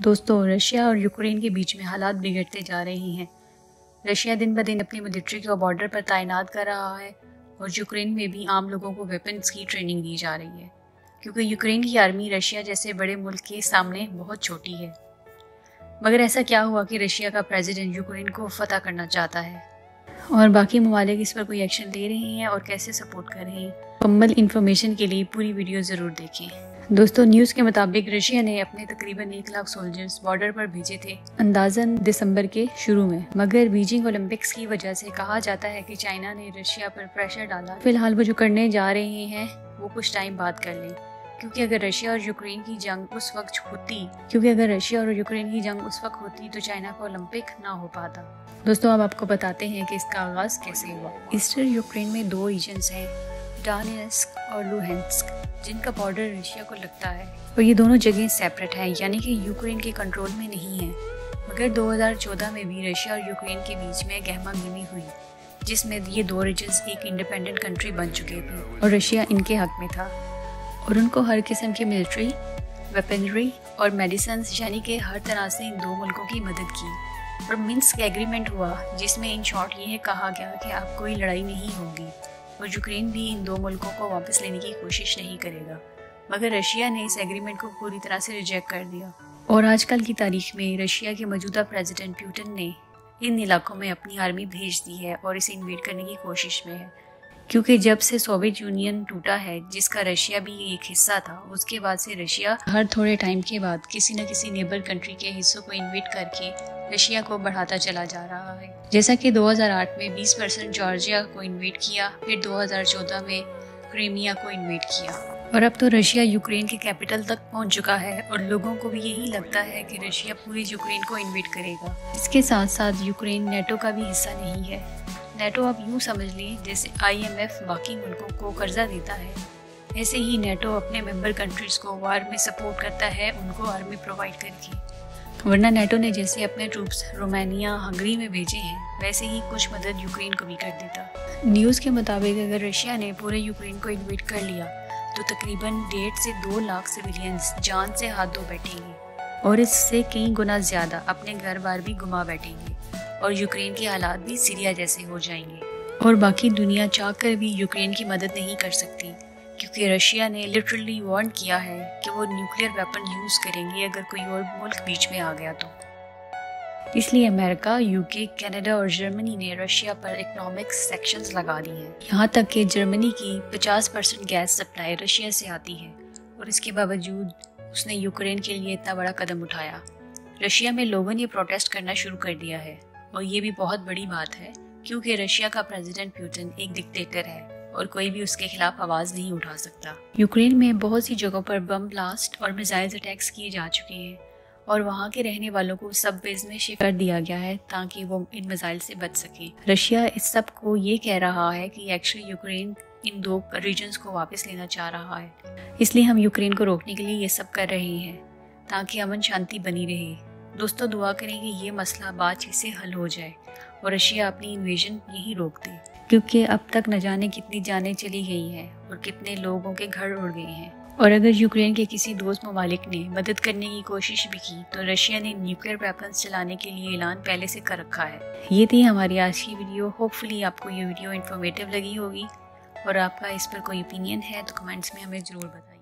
दोस्तों, रशिया और यूक्रेन के बीच में हालात बिगड़ते जा रहे हैं। रशिया दिन ब दिन अपनी मिलिट्री को बॉर्डर पर तैनात कर रहा है और यूक्रेन में भी आम लोगों को वेपन्स की ट्रेनिंग दी जा रही है, क्योंकि यूक्रेन की आर्मी रशिया जैसे बड़े मुल्क के सामने बहुत छोटी है। मगर ऐसा क्या हुआ कि रशिया का प्रेसिडेंट यूक्रेन को फतह करना चाहता है और बाकी ममालिक इस पर कोई एक्शन ले रहे हैं और कैसे सपोर्ट कर रहे हैं। मुकम्मल इन्फॉर्मेशन के लिए पूरी वीडियो ज़रूर देखें। दोस्तों, न्यूज़ के मुताबिक रशिया ने अपने तकरीबन 1 लाख सोल्जर्स बॉर्डर पर भेजे थे अंदाजन दिसंबर के शुरू में, मगर बीजिंग ओलंपिक्स की वजह से कहा जाता है कि चाइना ने रशिया पर प्रेशर डाला। फिलहाल वो जो करने जा रहे हैं वो कुछ टाइम बाद कर लें, क्योंकि अगर रशिया और यूक्रेन की जंग उस वक्त होती तो चाइना का ओलंपिक ना हो पाता। दोस्तों, अब आपको बताते हैं कि इसका आगाज कैसे हुआ। ईस्टर्न यूक्रेन में 2 रीजन्स हैं, डोनेट्स्क और लुहांस्क, जिनका बॉर्डर रशिया को लगता है और ये दोनों जगह सेपरेट हैं, यानी कि यूक्रेन के कंट्रोल में नहीं है। मगर 2014 में भी रशिया और यूक्रेन के बीच में गहमागहमी हुई, जिसमें ये 2 रीजन्स एक इंडिपेंडेंट कंट्री बन चुके थे और रशिया इनके हक में था और उनको हर किस्म की मिलिट्री, वेपनरी और मेडिसिन, यानी कि हर तरह से इन 2 मुल्कों की मदद की। और मिन्स्क एग्रीमेंट हुआ, जिसमें इन शॉर्ट ये कहा गया कि अब कोई लड़ाई नहीं होगी और यूक्रेन भी इन 2 मुल्कों को वापस लेने की कोशिश नहीं करेगा। मगर रशिया ने इस एग्रीमेंट को पूरी तरह से रिजेक्ट कर दिया और आजकल की तारीख में रशिया के मौजूदा प्रेसिडेंट पुतिन ने इन इलाकों में अपनी आर्मी भेज दी है और इसे इन्वेड करने की कोशिश में है, क्योंकि जब से सोवियत यूनियन टूटा है, जिसका रशिया भी एक हिस्सा था, उसके बाद से रशिया हर थोड़े टाइम के बाद किसी न किसी नेबर कंट्री के हिस्सों को इन्वेड करके रशिया को बढ़ाता चला जा रहा है। जैसा कि 2008 में 20% जॉर्जिया को इन्वेड किया, फिर 2014 में क्रीमिया को इन्वेड किया और अब तो रशिया यूक्रेन के कैपिटल तक पहुंच चुका है और लोगों को भी यही लगता है कि रशिया पूरी यूक्रेन को इन्वेड करेगा। इसके साथ साथ यूक्रेन नेटो का भी हिस्सा नहीं है। नेटो आप यूँ समझ लें जैसे IMF बाकी मुल्कों को कर्जा देता है, ऐसे ही नेटो अपने मेंबर कंट्रीज को वार में सपोर्ट करता है, उनको आर्मी प्रोवाइड करके। वरना नेटो ने जैसे अपने ट्रूप्स रोमानिया, हंगरी में भेजे हैं, वैसे ही कुछ मदद यूक्रेन को भी कर देता। न्यूज़ के मुताबिक अगर रशिया ने पूरे यूक्रेन को इन्वेड कर लिया तो तकरीबन 1.5 से 2 लाख सिविलियंस जान से हाथ धो बैठेंगे और इससे कई गुना ज़्यादा अपने घर बार भी गुमा बैठेंगे और यूक्रेन के हालात भी सीरिया जैसे हो जाएंगे और बाकी दुनिया चाहकर भी यूक्रेन की मदद नहीं कर सकती, क्योंकि रशिया ने लिटरली वार्न किया है कि वो न्यूक्लियर वेपन यूज़ करेंगे अगर कोई और मुल्क बीच में आ गया तो। इसलिए अमेरिका, यूके, कनाडा और जर्मनी ने रशिया पर इकोनॉमिक सैंक्शंस लगा दी हैं। यहाँ तक कि जर्मनी की 50% गैस सप्लाई रशिया से आती है और इसके बावजूद उसने यूक्रेन के लिए इतना बड़ा कदम उठाया। रशिया में लोगों ने प्रोटेस्ट करना शुरू कर दिया है और ये भी बहुत बड़ी बात है, क्योंकि रशिया का प्रेसिडेंट पुतिन एक डिक्टेटर है और कोई भी उसके खिलाफ आवाज़ नहीं उठा सकता। यूक्रेन में बहुत सी जगहों पर बम ब्लास्ट और मिसाइल अटैक्स किए जा चुके हैं और वहाँ के रहने वालों को सबवेज में शिफ्ट कर दिया गया है ताकि वो इन मिसाइल से बच सके। रशिया इस सब को ये कह रहा है कि एक्चुअली यूक्रेन इन 2 रीजन्स को वापस लेना चाह रहा है, इसलिए हम यूक्रेन को रोकने के लिए ये सब कर रहे हैं ताकि अमन शांति बनी रहे। दोस्तों, दुआ करें कि ये मसला बातचीत से हल हो जाए और रशिया अपनी इन्वेजन यहीं रोक दे, क्योंकि अब तक न जाने कितनी जानें चली गई हैं और कितने लोगों के घर उड़ गए हैं। और अगर यूक्रेन के किसी दोस्त ममालिक ने मदद करने की कोशिश भी की तो रशिया ने न्यूक्लियर वेपन्स चलाने के लिए ऐलान पहले से कर रखा है। ये थी हमारी आज की वीडियो। होपफुली आपको ये वीडियो इन्फॉर्मेटिव लगी होगी और आपका इस पर कोई ओपिनियन है तो कमेंट्स में हमें ज़रूर बताएं।